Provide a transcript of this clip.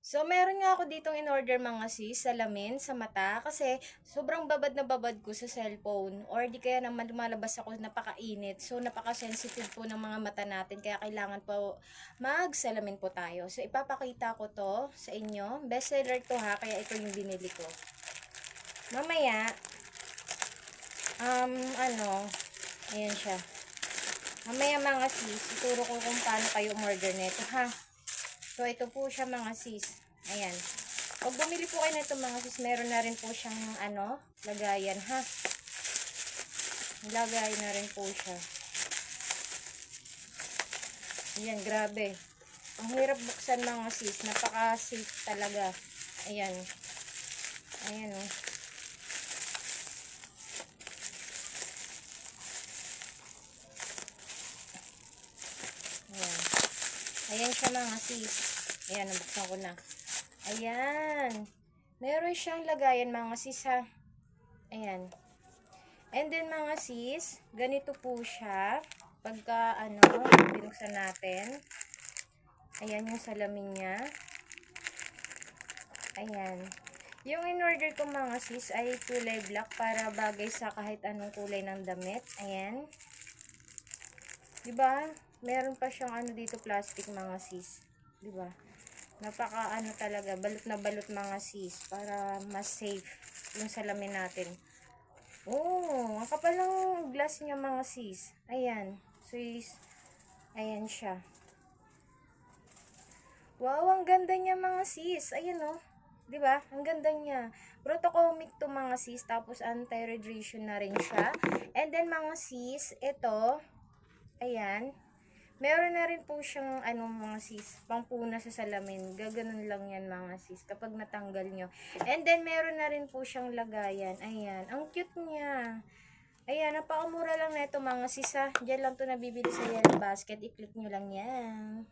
So, meron nga ako ditong in-order mga sis, salamin sa mata kasi sobrang babad na babad ko sa cellphone or di kaya naman lumalabas ako napakainit. So, napaka-sensitive po ng mga mata natin kaya kailangan po mag-salamin po tayo. So, ipapakita ko to sa inyo. Bestseller to ha, kaya ito yung binili ko. Mamaya, ayan siya. Mamaya mga sis, ituro ko kung paano kayo umorder nito ha. So, ito po siya mga sis. Ayan. Pag bumili po kayo nito mga sis, meron na rin po siyang lagayan ha. Lagay na rin po siya. Ayan, grabe. Ang hirap buksan mga sis. Napaka-safe talaga. Ayan. Ayan o. Ayan. Ayan siya mga sis. Ayan, nabuksan ko na. Ayan. Meron siyang lagayan mga sis ha. Ayan. And then mga sis, ganito po siya. Pagka binuksan natin. Ayan yung salamin niya. Ayan. Yung in-order ko mga sis ay kulay black para bagay sa kahit anong kulay ng damit. Ayan. Diba? Meron pa siyang dito plastic mga sis. Diba? Napaka talaga, balot na balot mga sis para mas safe yung salamin natin. Oh, ang kapal ng glass niya mga sis. Ayan. Sis. Ayan siya. Wow, ang ganda niya mga sis. Ayan oh. 'Di ba? Ang ganda niya. Protocomic to mga sis, tapos anti-radiation na rin siya. And then mga sis, ito, ayan. Meron na rin po siyang mga sis, pangpuna sa salamin. Gaganon lang yan mga sis kapag natanggal nyo. And then meron na rin po siyang lagayan. Ayan, ang cute niya. Ayan, napakamura lang na ito mga sis ha. Diyan lang to nabibili sa Yellow Basket. I-click nyo lang yan.